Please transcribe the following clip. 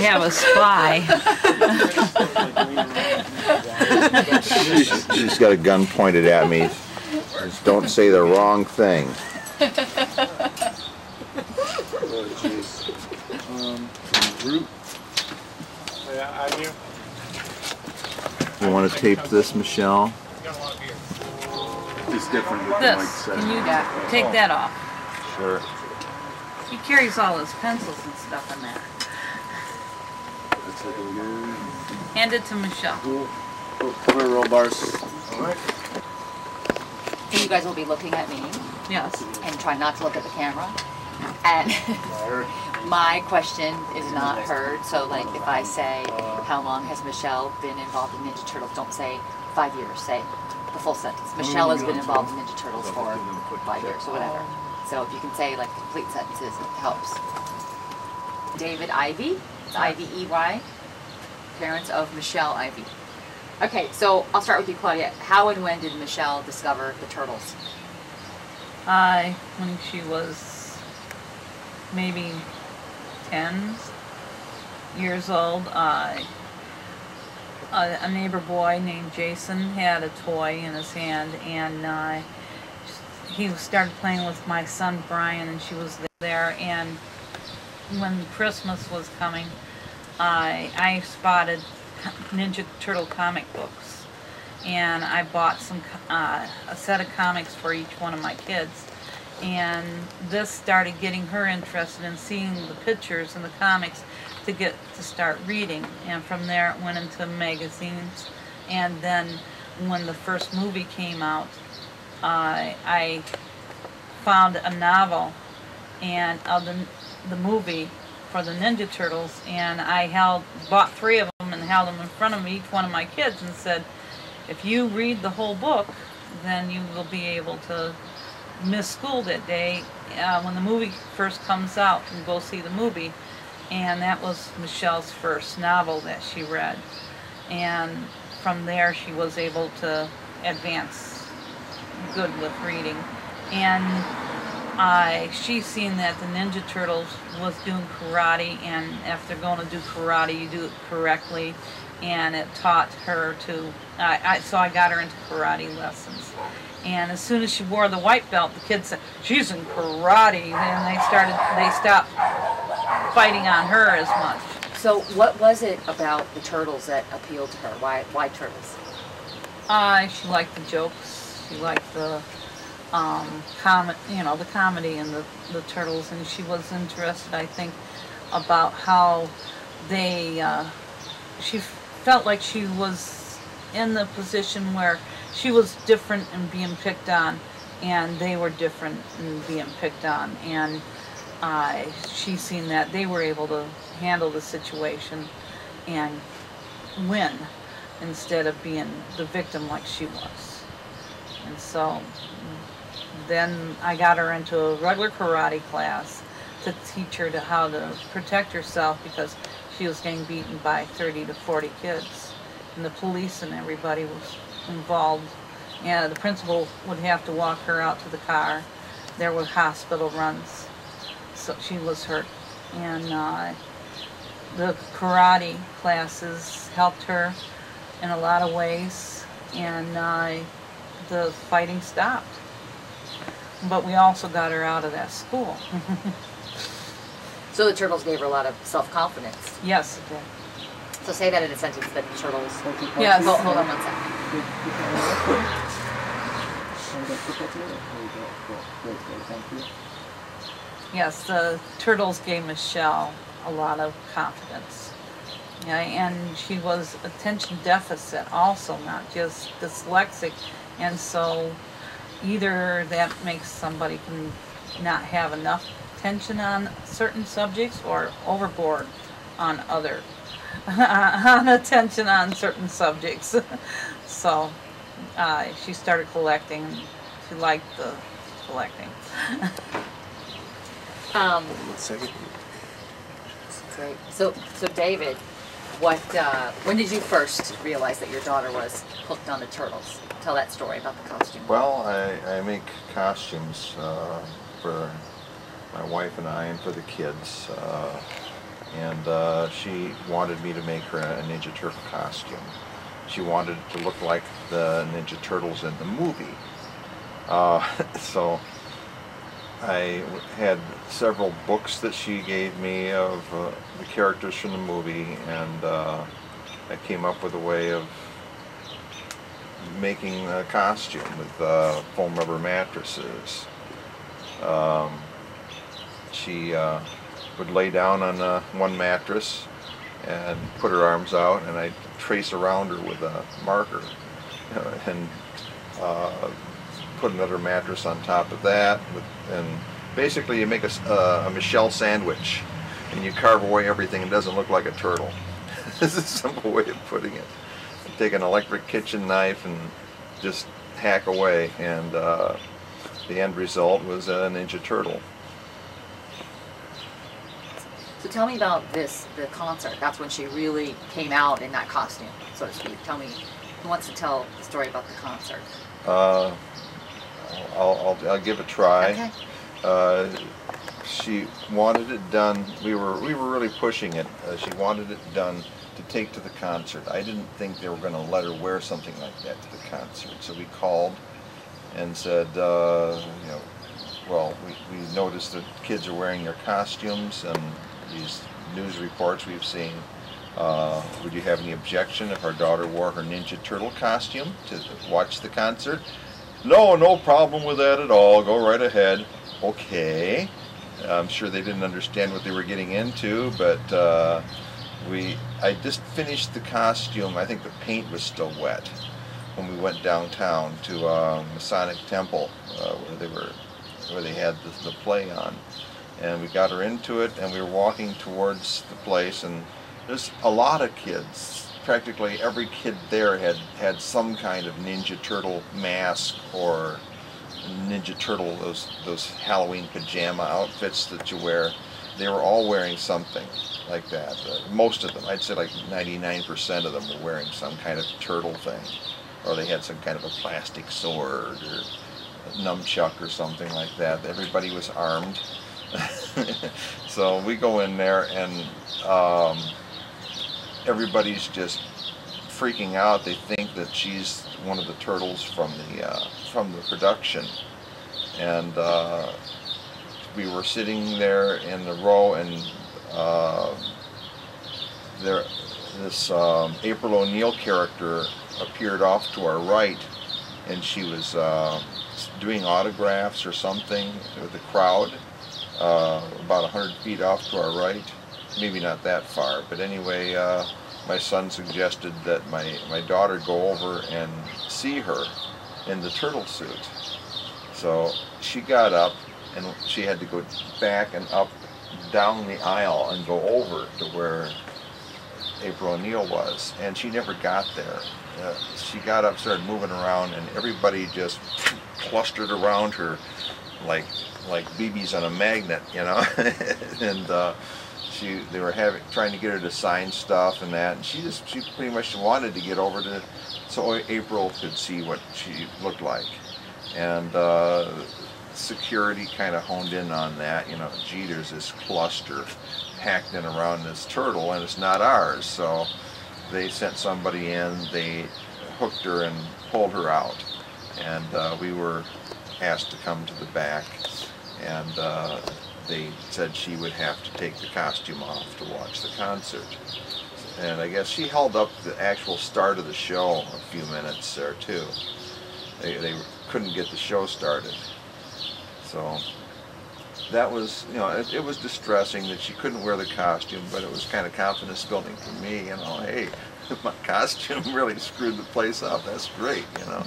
have a spy. She's got a gun pointed at me. Just don't say the wrong thing. Oh, jeez. Root. Yeah, I You want to tape this, Michelle? It's different with This, Mike said. can you take that off? Sure. He carries all his pencils and stuff in there. That's looking good. Hand it to Michelle. Cool. Come here, roll bars. Alright. So you guys will be looking at me Yes. and try not to look at the camera. And my question is not heard. So like if I say, how long has Michelle been involved in Ninja Turtles? Don't say 5 years, say the full sentence. Michelle has been involved in Ninja Turtles for 5 years or whatever. So if you can say like complete sentences, it helps. David Ivey, it's I-V-E-Y, parents of Michelle Ivey. Okay, so I'll start with you, Claudia. How and when did Michelle discover the Turtles? When she was maybe 10 years old, a neighbor boy named Jason had a toy in his hand, and he started playing with my son Brian, and she was there. And when Christmas was coming, I spotted Ninja Turtle comic books, and I bought a set of comics for each one of my kids, and this started getting her interested in seeing the pictures and the comics to start reading. And from there it went into magazines, and then when the first movie came out, I found a novel and of the movie for the Ninja Turtles, and I bought 3 of them and held them in front of each one of my kids and said, if you read the whole book, then you will be able to miss school that day when the movie first comes out, and go see the movie. And that was Michelle's first novel that she read, and from there she was able to advance good with reading. And she seen that the Ninja Turtles was doing karate, and if they're going to do karate, you do it correctly, and it taught her to, so I got her into karate lessons. And as soon as she wore the white belt, the kids said, she's in karate, and they stopped fighting on her as much. So what was it about the Turtles that appealed to her? Why Turtles? She liked the jokes, she liked the the comedy in the Turtles, and she was interested, I think, about how she felt like she was in the position where she was different and being picked on, and they were different and being picked on, and she seen that they were able to handle the situation and win instead of being the victim like she was. And so then I got her into a regular karate class to teach her how to protect herself, because she was getting beaten by 30 to 40 kids, and the police and everybody was involved. And the principal would have to walk her out to the car. There were hospital runs, so she was hurt. And the karate classes helped her in a lot of ways, and the fighting stopped. But we also got her out of that school. So the Turtles gave her a lot of self-confidence. Yes, it did. So say that in a sentence, that the Turtles... Yes. Hold on 1 second. Yes, the Turtles gave Michelle a lot of confidence. Yeah, and she was attention deficit also, not just dyslexic. And so either that makes somebody can not have enough attention on certain subjects, or overboard on other on attention on certain subjects. So she started collecting. She liked the collecting. Great. So David, when did you first realize that your daughter was hooked on the Turtles? Tell that story about the costume. Well, I make costumes for my wife and I, and for the kids. and she wanted me to make her a Ninja Turtle costume. She wanted it to look like the Ninja Turtles in the movie. So I had several books that she gave me of the characters from the movie, and I came up with a way of making a costume with foam rubber mattresses. She would lay down on one mattress and put her arms out, and I'd trace around her with a marker, and put another mattress on top of that, and basically you make a Michelle sandwich, and you carve away everything. It doesn't look like a turtle. This is a simple way of putting it. Take an electric kitchen knife and just hack away, and the end result was a Ninja Turtle. So tell me about the concert. That's when she really came out in that costume, so to speak. Tell me, who wants to tell the story about the concert? I'll give it a try. Okay. She wanted it done. We were really pushing it. She wanted it done to take to the concert. I didn't think they were going to let her wear something like that to the concert. So we called and said, you know, well, we noticed that kids are wearing their costumes and these news reports we've seen. Would you have any objection if our daughter wore her Ninja Turtle costume to watch the concert? No problem with that at all. Go right ahead. Okay. I'm sure they didn't understand what they were getting into, but I just finished the costume. I think the paint was still wet when we went downtown to Masonic Temple, where they had the play on, and we got her into it, and we were walking towards the place, and there's a lot of kids. Practically every kid there had some kind of Ninja Turtle mask or Ninja Turtle, those Halloween pajama outfits that you wear. They were all wearing something like that. Most of them, I'd say like 99% of them were wearing some kind of turtle thing, or they had some kind of a plastic sword or a nunchuck or something like that. Everybody was armed. So we go in there, and everybody's just freaking out. They think that she's one of the turtles from the production, and we were sitting there in the row, and this April O'Neil character appeared off to our right, and she was doing autographs or something with the crowd, about 100 feet off to our right. Maybe not that far, but anyway, my son suggested that my daughter go over and see her in the turtle suit. So she got up, and she had to go back and up down the aisle and go over to where April O'Neil was, and she never got there. She got up, started moving around, and everybody just clustered around her like BBs on a magnet, you know. And they were trying to get her to sign stuff and that, and she pretty much wanted to get over to so April could see what she looked like. And security kind of honed in on that, you know. Gee, there's this cluster packed in around this turtle, and it's not ours. So they sent somebody in, they hooked her and pulled her out, and we were asked to come to the back, and they said she would have to take the costume off to watch the concert. And I guess she held up the actual start of the show a few minutes there too. They couldn't get the show started. So that was, you know, it was distressing that she couldn't wear the costume, but it was kind of confidence building for me, you know. Hey, my costume really screwed the place up. That's great, you know.